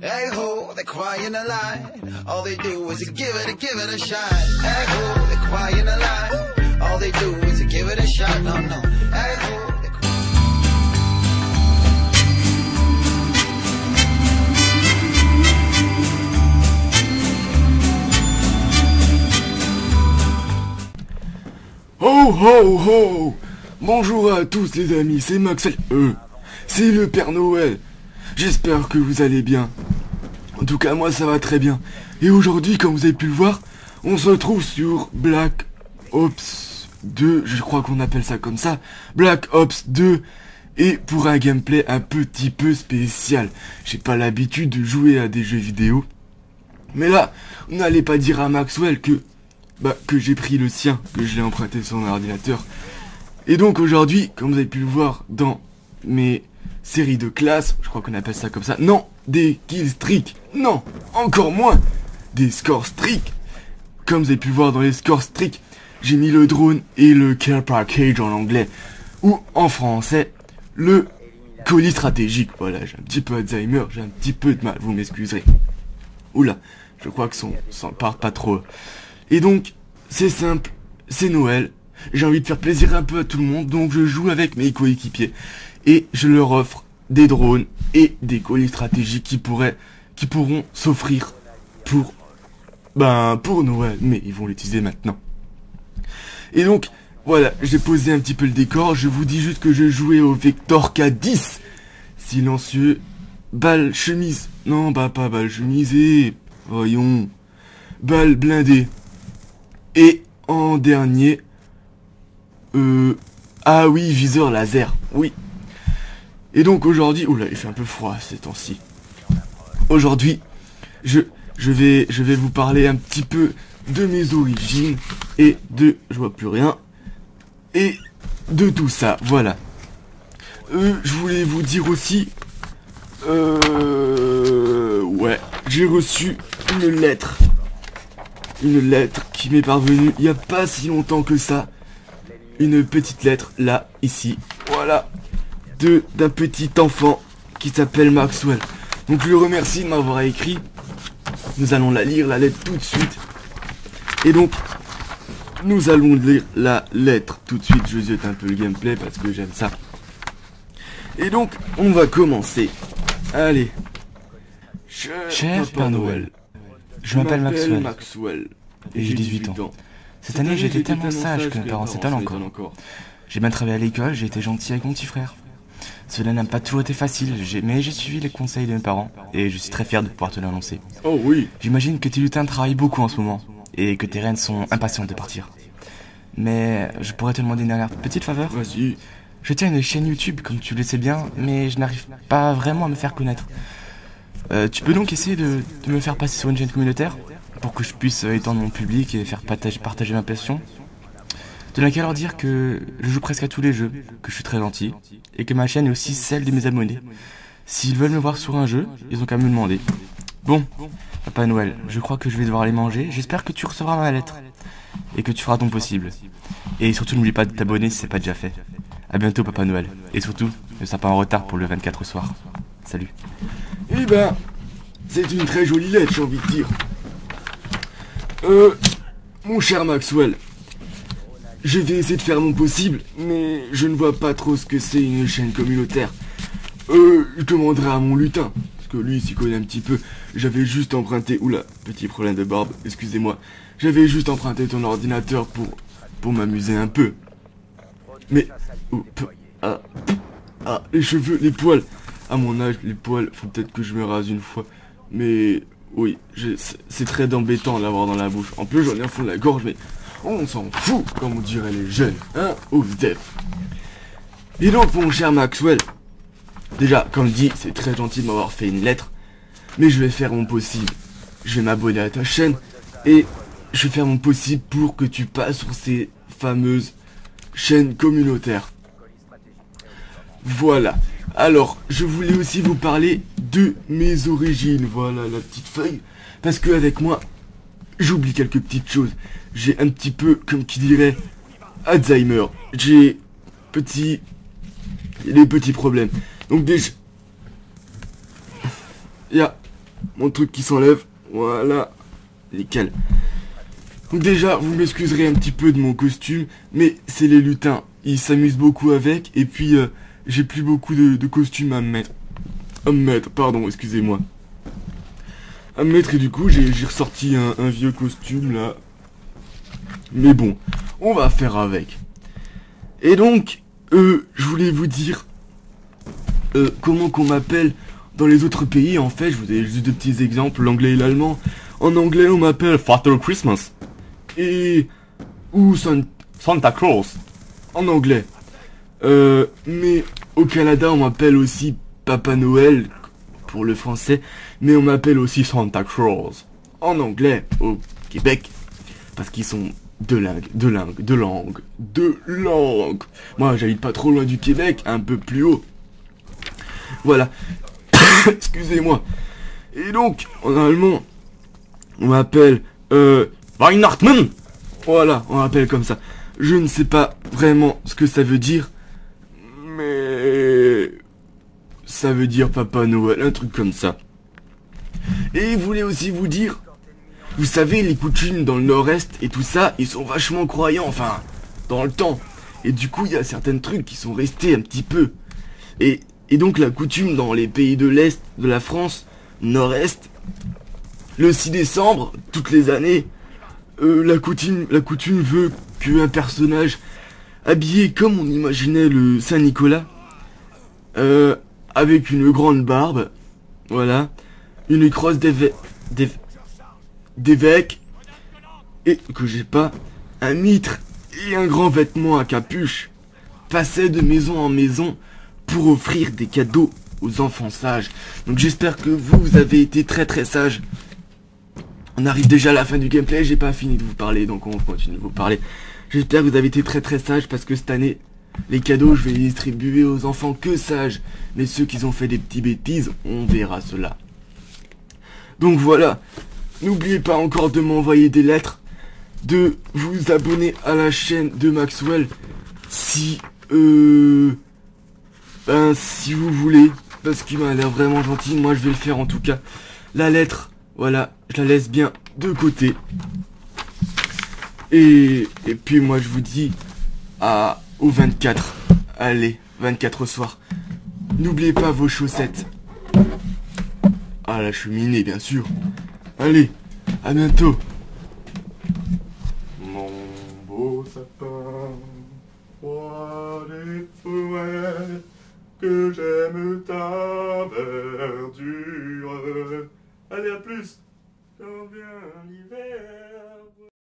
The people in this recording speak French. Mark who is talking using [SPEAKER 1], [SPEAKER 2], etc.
[SPEAKER 1] Hey ho, they're crying a lie. All they do is give it a shot. Hey ho, they're crying a lie. All they do is give it a shot. No, no. Hey ho.
[SPEAKER 2] Ho ho ho! Bonjour à tous les amis, c'est Maxwell, c'est le Père Noël. J'espère que vous allez bien. En tout cas moi ça va très bien. Et aujourd'hui, comme vous avez pu le voir, on se retrouve sur Black Ops 2, je crois qu'on appelle ça comme ça, Black Ops 2, et pour un gameplay un petit peu spécial. J'ai pas l'habitude de jouer à des jeux vidéo, mais là, on n'allait pas dire à Maxwell que j'ai pris le sien, que je l'ai emprunté sur mon ordinateur. Et donc aujourd'hui, comme vous avez pu le voir dans mes séries de classe, je crois qu'on appelle ça comme ça, non, des kill streaks, non, encore moins, des score streaks. Comme vous avez pu le voir dans les score streaks, j'ai mis le drone et le care package en anglais, ou en français, le colis stratégique. Voilà, j'ai un petit peu Alzheimer, j'ai un petit peu de mal, vous m'excuserez. Oula, je crois que ça part pas trop. Et donc, c'est simple, c'est Noël, j'ai envie de faire plaisir un peu à tout le monde, donc je joue avec mes coéquipiers. Et je leur offre des drones et des colis stratégiques qui pourront s'offrir pour Noël, mais ils vont l'utiliser maintenant. Et donc, voilà, j'ai posé un petit peu le décor, je vous dis juste que je jouais au Vector K10, silencieux, balle chemise, non, pas balle chemisée, voyons, balle blindée. Et en dernier, ah oui, viseur laser, oui. Et donc aujourd'hui, oula, il fait un peu froid ces temps-ci. Aujourd'hui, je vais vous parler un petit peu de mes origines et de, je vois plus rien, et de tout ça, voilà. Je voulais vous dire aussi, ouais, j'ai reçu une lettre qui m'est parvenue il n'y a pas si longtemps que ça. Une petite lettre, là, ici, voilà, d'un petit enfant qui s'appelle Maxwell. Donc je le remercie de m'avoir écrit. Nous allons la lire, la lettre, tout de suite. Et donc, nous allons lire la lettre tout de suite. Je ziote un peu le gameplay parce que j'aime ça. Et donc, on va commencer. Allez.
[SPEAKER 3] Cher Père Noël, je m'appelle Maxwell et j'ai 18 ans. Cette année, j'ai été tellement sage que mes parents s'étonnent encore. J'ai bien travaillé à l'école, j'ai été gentil avec mon petit frère. Cela n'a pas toujours été facile, mais j'ai suivi les conseils de mes parents et je suis très fier de pouvoir te l'annoncer.
[SPEAKER 2] Oh oui.
[SPEAKER 3] J'imagine que tes lutins travaillent beaucoup en ce moment et que tes reines sont impatientes de partir. Mais je pourrais te demander une dernière petite faveur.
[SPEAKER 2] Vas-y.
[SPEAKER 3] Je tiens une chaîne YouTube, comme tu le sais bien, mais je n'arrive pas vraiment à me faire connaître. Tu peux donc essayer de me faire passer sur une chaîne communautaire pour que je puisse étendre mon public et faire partager ma passion. Tu n'as qu'à leur dire que je joue presque à tous les jeux, que je suis très gentil, et que ma chaîne est aussi celle de mes abonnés. S'ils veulent me voir sur un jeu, ils ont qu'à me demander. Bon, Papa Noël, je crois que je vais devoir aller manger. J'espère que tu recevras ma lettre, et que tu feras ton possible. Et surtout, n'oublie pas de t'abonner si c'est pas déjà fait. A bientôt, Papa Noël. Et surtout, ne sois pas en retard pour le 24 au soir. Salut.
[SPEAKER 2] Eh ben, c'est une très jolie lettre, j'ai envie de dire. Mon cher Maxwell, je vais essayer de faire mon possible, mais je ne vois pas trop ce que c'est une chaîne communautaire. Je demanderai à mon lutin, parce que lui, il s'y connaît un petit peu. J'avais juste emprunté... Oula, petit problème de barbe, excusez-moi. J'avais juste emprunté ton ordinateur pour m'amuser un peu. Mais... les cheveux, les poils. À mon âge, les poils, faut peut-être que je me rase une fois. Mais... oui, c'est très embêtant l'avoir dans la bouche. En plus, j'en ai un fond de la gorge, mais... on s'en fout, comme on dirait les jeunes, hein, au def. Et donc, mon cher Maxwell, déjà, comme dit, c'est très gentil de m'avoir fait une lettre, mais je vais faire mon possible. Je vais m'abonner à ta chaîne, et je vais faire mon possible pour que tu passes sur ces fameuses chaînes communautaires. Voilà. Alors, je voulais aussi vous parler de mes origines. Voilà la petite feuille. Parce que avec moi, j'oublie quelques petites choses. J'ai un petit peu, comme qui dirait, Alzheimer. J'ai des petits problèmes. Donc déjà, il y a mon truc qui s'enlève. Voilà. Nickel. Donc déjà, vous m'excuserez un petit peu de mon costume, mais c'est les lutins. Ils s'amusent beaucoup avec, et puis j'ai plus beaucoup de costumes à me mettre. Pardon, excusez-moi. À me mettre, et du coup, j'ai ressorti un vieux costume, là. Mais bon, on va faire avec. Et donc, je voulais vous dire comment qu'on m'appelle dans les autres pays. En fait, je vous ai juste deux petits exemples, l'anglais et l'allemand. En anglais, on m'appelle Father Christmas. Ou Santa Claus. En anglais. Mais au Canada, on m'appelle aussi Papa Noël, pour le français. Mais on m'appelle aussi Santa Claus. En anglais, au Québec. Parce qu'ils sont deux langues. Moi, j'habite pas trop loin du Québec, un peu plus haut. Voilà. Excusez-moi. Et donc, en allemand, on m'appelle, Weihnachtsmann. Voilà, on m'appelle comme ça. Je ne sais pas vraiment ce que ça veut dire, mais ça veut dire Papa Noël, un truc comme ça. Et je voulais aussi vous dire, vous savez, les coutumes dans le nord-est et tout ça, ils sont vachement croyants, enfin, dans le temps. Et du coup, il y a certains trucs qui sont restés un petit peu. Et donc, la coutume dans les pays de l'Est, de la France, nord-est, le 6 décembre, toutes les années, la coutume veut qu'un personnage habillé comme on imaginait le Saint-Nicolas, avec une grande barbe, voilà, une crosse d'évêque, et que j'ai pas, un mitre et un grand vêtement à capuche, passait de maison en maison pour offrir des cadeaux aux enfants sages. Donc j'espère que vous avez été très très sages. On arrive déjà à la fin du gameplay, j'ai pas fini de vous parler, donc on continue de vous parler. J'espère que vous avez été très très sages, parce que cette année, les cadeaux, je vais les distribuer aux enfants que sages. Mais ceux qui ont fait des petites bêtises, on verra cela. Donc voilà, n'oubliez pas encore de m'envoyer des lettres, de vous abonner à la chaîne de Maxwell, si vous voulez, parce qu'il m'a l'air vraiment gentil. Moi je vais le faire en tout cas. La lettre, voilà, je la laisse bien de côté. Et puis moi je vous dis au 24. Allez, 24 au soir. N'oubliez pas vos chaussettes. À la cheminée bien sûr. Allez, à bientôt. Mon beau sapin, roi des forêts, que j'aime ta verdure. Allez, à plus. Quand vient l'hiver.